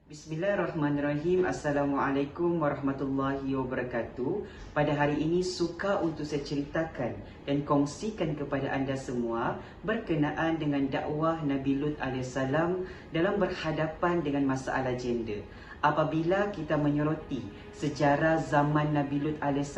Bismillahirrahmanirrahim. Assalamualaikum warahmatullahi wabarakatuh. Pada hari ini suka untuk saya ceritakan dan kongsikan kepada anda semua berkenaan dengan dakwah Nabi Lut AS dalam berhadapan dengan masalah gender. Apabila kita menyoroti sejarah zaman Nabi Lut AS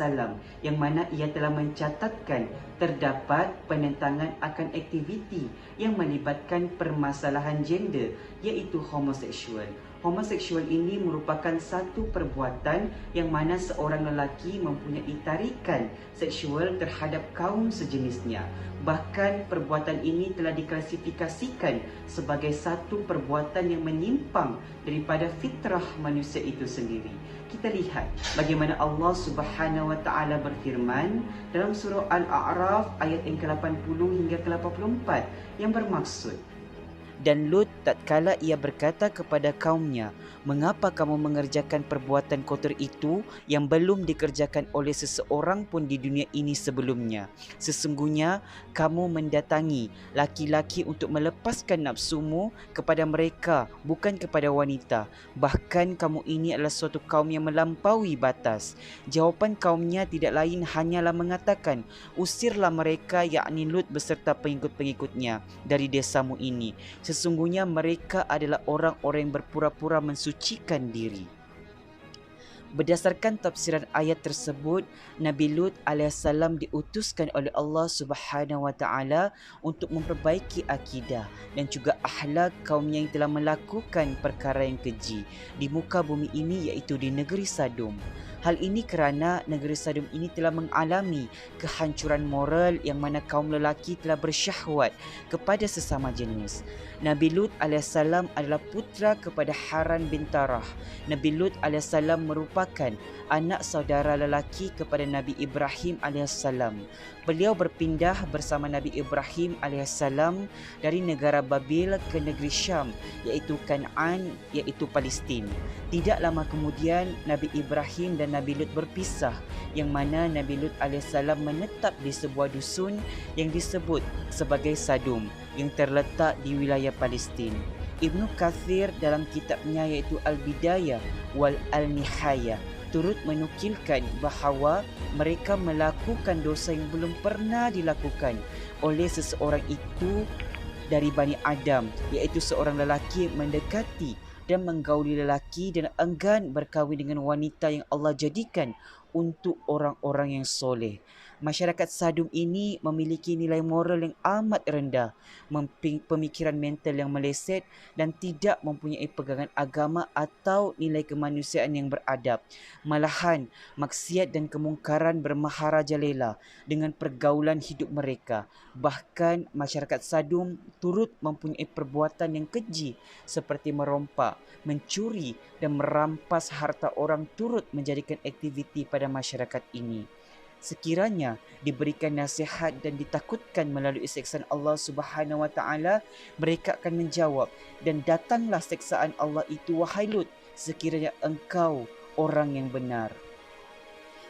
yang mana ia telah mencatatkan terdapat penentangan akan aktiviti yang melibatkan permasalahan gender, iaitu homoseksual. Homoseksual ini merupakan satu perbuatan yang mana seorang lelaki mempunyai tarikan seksual terhadap kaum sejenisnya. Bahkan perbuatan ini telah diklasifikasikan sebagai satu perbuatan yang menyimpang daripada fitrah manusia itu sendiri. Kita lihat bagaimana Allah Subhanahu wa taala berfirman dalam surah Al-A'raf ayat yang ke-80 hingga ke-84 yang bermaksud, dan Lut tatkala ia berkata kepada kaumnya, "Mengapa kamu mengerjakan perbuatan kotor itu yang belum dikerjakan oleh seseorang pun di dunia ini sebelumnya? Sesungguhnya kamu mendatangi laki-laki untuk melepaskan nafsumu kepada mereka, bukan kepada wanita. Bahkan kamu ini adalah suatu kaum yang melampaui batas." Jawapan kaumnya tidak lain hanyalah mengatakan, "Usirlah mereka, yakni Lut beserta pengikut-pengikutnya dari desamu ini. Sesungguhnya mereka adalah orang-orang yang berpura-pura mensucikan diri." Berdasarkan tafsiran ayat tersebut, Nabi Lut AS diutuskan oleh Allah Subhanahu wa taala untuk memperbaiki akidah dan juga akhlak kaumnya yang telah melakukan perkara yang keji di muka bumi ini, iaitu di negeri Sadum. Hal ini kerana negeri Sadum ini telah mengalami kehancuran moral yang mana kaum lelaki telah bersyahwat kepada sesama jenis. Nabi Lut AS adalah putra kepada Haran bin Tarah. Nabi Lut AS merupakan anak saudara lelaki kepada Nabi Ibrahim AS. Beliau berpindah bersama Nabi Ibrahim AS dari negara Babil ke negeri Syam, iaitu Kan'an, iaitu Palestin. Tidak lama kemudian Nabi Ibrahim dan Nabi Lut berpisah, yang mana Nabi Lut AS menetap di sebuah dusun yang disebut sebagai Sadum yang terletak di wilayah Palestin. Ibnu Kathir dalam kitabnya iaitu Al-Bidayah wal Al-Nihayah turut menukilkan bahawa mereka melakukan dosa yang belum pernah dilakukan oleh seseorang itu dari Bani Adam, iaitu seorang lelaki mendekati dan menggauli lelaki dan enggan berkahwin dengan wanita yang Allah jadikan untuk orang-orang yang soleh. Masyarakat Sadum ini memiliki nilai moral yang amat rendah, pemikiran mental yang meleset dan tidak mempunyai pegangan agama atau nilai kemanusiaan yang beradab. Malahan, maksiat dan kemungkaran bermaharajalela dengan pergaulan hidup mereka. Bahkan, masyarakat Sadum turut mempunyai perbuatan yang keji seperti merompak, mencuri dan merampas harta orang turut menjadikan aktiviti pada masyarakat ini. Sekiranya diberikan nasihat dan ditakutkan melalui siksaan Allah Subhanahu wa taala, mereka akan menjawab, "Dan datanglah siksaan Allah itu, wahai Lut, sekiranya engkau orang yang benar."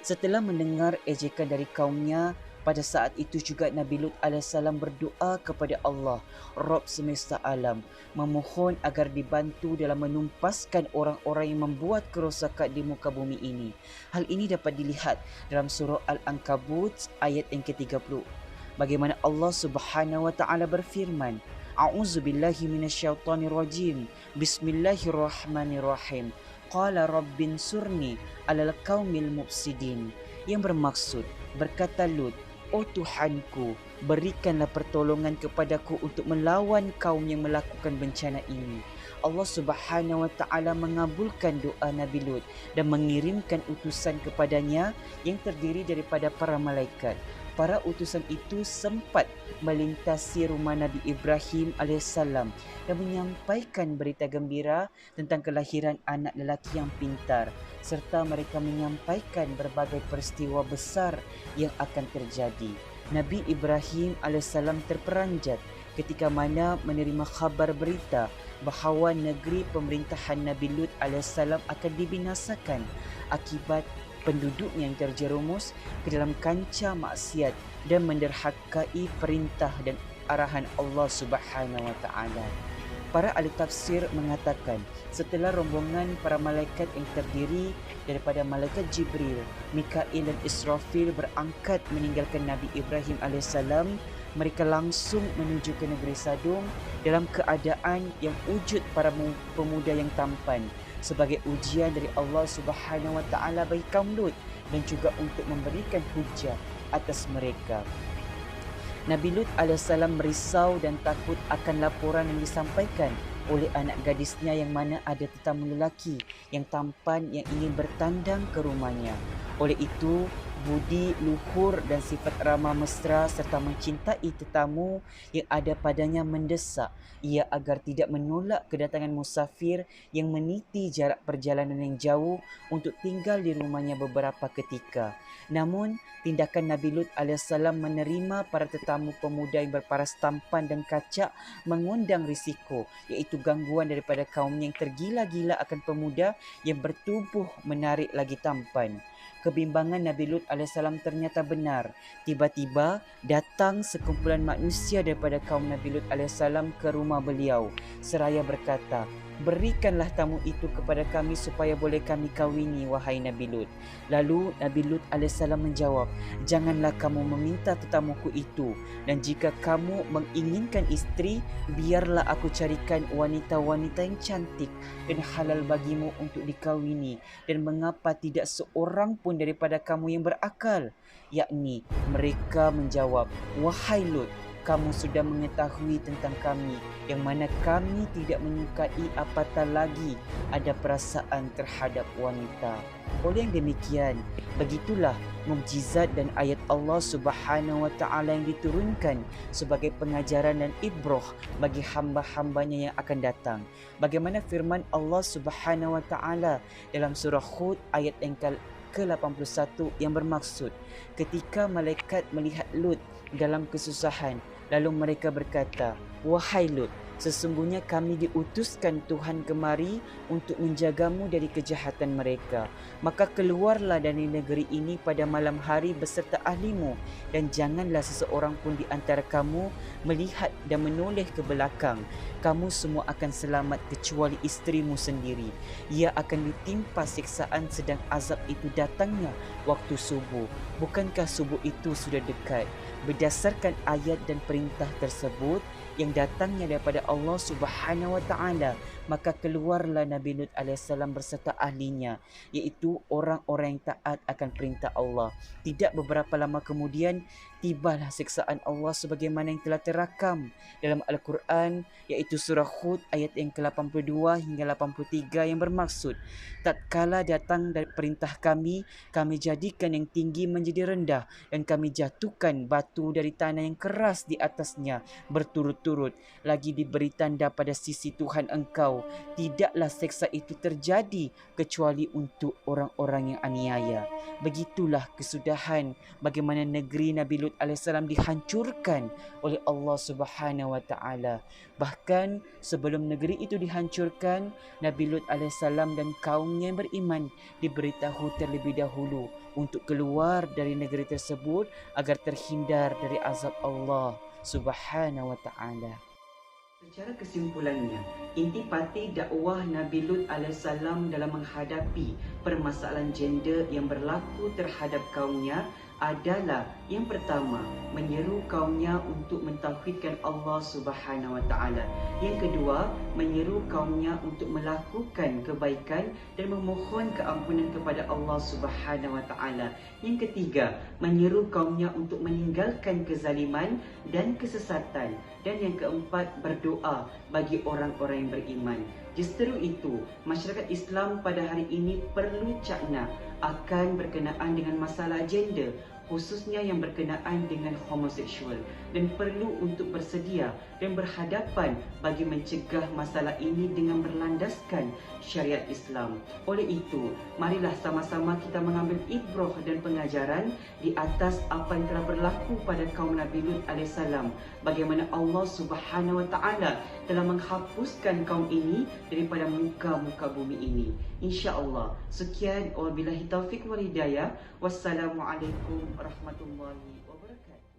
Setelah mendengar ejekan dari kaumnya, pada saat itu juga Nabi Lut AS berdoa kepada Allah, Rabb semesta alam, memohon agar dibantu dalam menumpaskan orang-orang yang membuat kerosakan di muka bumi ini. Hal ini dapat dilihat dalam surah Al-Ankabut ayat yang ke-30. Bagaimana Allah Subhanahu wa taala berfirman, "A'udzubillahi minasyaitonirrajim. Bismillahirrahmanirrahim. Qala rabbin surni 'alal qaumil mufsidin." Yang bermaksud, berkata Lut, "Oh Tuhanku, berikanlah pertolongan kepadaku untuk melawan kaum yang melakukan bencana ini." Allah Subhanahu wa taala mengabulkan doa Nabi Lut dan mengirimkan utusan kepadanya yang terdiri daripada para malaikat. Para utusan itu sempat melintasi rumah Nabi Ibrahim AS dan menyampaikan berita gembira tentang kelahiran anak lelaki yang pintar, serta mereka menyampaikan berbagai peristiwa besar yang akan terjadi. Nabi Ibrahim AS terperanjat ketika mana menerima khabar berita bahawa negeri pemerintahan Nabi Lut AS akan dibinasakan akibat penduduknya yang terjerumus ke dalam kancah maksiat dan menderhakai perintah dan arahan Allah Subhanahu wa taala. Para ahli tafsir mengatakan setelah rombongan para malaikat yang terdiri daripada malaikat Jibril, Mikail dan Israfil berangkat meninggalkan Nabi Ibrahim AS, mereka langsung menuju ke negeri Sadum dalam keadaan yang wujud para pemuda yang tampan sebagai ujian dari Allah Subhanahu Wa Taala bagi kaum Lut dan juga untuk memberikan hujah atas mereka. Nabi Lut AS merisau dan takut akan laporan yang disampaikan oleh anak gadisnya yang mana ada tetamu lelaki yang tampan yang ingin bertandang ke rumahnya. Oleh itu, budi luhur dan sifat ramah mesra serta mencintai tetamu yang ada padanya mendesak ia agar tidak menolak kedatangan musafir yang meniti jarak perjalanan yang jauh untuk tinggal di rumahnya beberapa ketika. Namun, tindakan Nabi Lut AS menerima para tetamu pemuda yang berparas tampan dan kacak mengundang risiko, iaitu gangguan daripada kaumnya yang tergila-gila akan pemuda yang bertubuh menarik lagi tampan. Kebimbangan Nabi Lut AS ternyata benar. Tiba-tiba datang sekumpulan manusia daripada kaum Nabi Lut AS ke rumah beliau seraya berkata, "Berikanlah tamu itu kepada kami supaya boleh kami kawini, wahai Nabi Lut." Lalu Nabi Lut AS menjawab, "Janganlah kamu meminta tetamuku itu, dan jika kamu menginginkan isteri, biarlah aku carikan wanita-wanita yang cantik dan halal bagimu untuk dikawini. Dan mengapa tidak seorang pun daripada kamu yang berakal?" Yakni mereka menjawab, "Wahai Lut, kamu sudah mengetahui tentang kami yang mana kami tidak menyukai apatah lagi ada perasaan terhadap wanita." Oleh yang demikian, begitulah mukjizat dan ayat Allah Subhanahu Wa Taala yang diturunkan sebagai pengajaran dan ibrah bagi hamba-hambanya yang akan datang. Bagaimana firman Allah Subhanahu Wa Taala dalam surah Hud ayat yang ke-81 yang bermaksud, ketika malaikat melihat Lut dalam kesusahan, lalu mereka berkata, "Wahai Lut, sesungguhnya kami diutuskan Tuhan kemari untuk menjagamu dari kejahatan mereka. Maka keluarlah dari negeri ini pada malam hari beserta ahlimu, dan janganlah seseorang pun di antara kamu melihat dan menoleh ke belakang. Kamu semua akan selamat kecuali isterimu sendiri. Ia akan ditimpa siksaan sedang azab itu datangnya waktu subuh. Bukankah subuh itu sudah dekat?" Berdasarkan ayat dan perintah tersebut yang datangnya daripada Allah Subhanahu Wa Taala, maka keluarlah Nabi Lut AS berserta ahlinya, iaitu orang-orang yang taat akan perintah Allah. Tidak beberapa lama kemudian, tibalah siksaan Allah sebagaimana yang telah terakam dalam Al-Quran, iaitu surah Hud ayat yang ke-82 hingga 83 yang bermaksud, "Tatkala datang dari perintah kami jadikan yang tinggi menjadi rendah, dan kami jatuhkan batu dari tanah yang keras di atasnya berturut-turut. Lagi diberi tanda pada sisi Tuhan engkau, tidaklah seksa itu terjadi kecuali untuk orang-orang yang aniaya." Begitulah kesudahan bagaimana negeri Nabi Lut AS dihancurkan oleh Allah Subhanahu Wa Taala. Bahkan sebelum negeri itu dihancurkan, Nabi Lut AS dan kaumnya yang beriman diberitahu terlebih dahulu untuk keluar dari negeri tersebut agar terhindar dari azab Allah Subhanahu Wa Taala. Secara kesimpulannya, intipati dakwah Nabi Lut AS dalam menghadapi permasalahan gender yang berlaku terhadap kaumnya adalah yang pertama, menyeru kaumnya untuk mentauhidkan Allah Subhanahu Wa Taala. Yang kedua, menyeru kaumnya untuk melakukan kebaikan dan memohon keampunan kepada Allah Subhanahu Wa Taala. Yang ketiga, menyeru kaumnya untuk meninggalkan kezaliman dan kesesatan. Dan yang keempat, berdoa bagi orang-orang yang beriman. Justru itu, masyarakat Islam pada hari ini perlu cakna akan berkenaan dengan masalah gender, khususnya yang berkenaan dengan homoseksual, dan perlu untuk bersedia dan berhadapan bagi mencegah masalah ini dengan berlandaskan syariat Islam. Oleh itu, marilah sama-sama kita mengambil ibrah dan pengajaran di atas apa yang telah berlaku pada kaum Nabi Lut AS, bagaimana Allah Subhanahu Wa Taala telah menghapuskan kaum ini daripada muka-muka bumi ini. InsyaAllah. Sekian, wabillahi taufiq wal hidayah. Wassalamualaikum warahmatullahi wabarakatuh.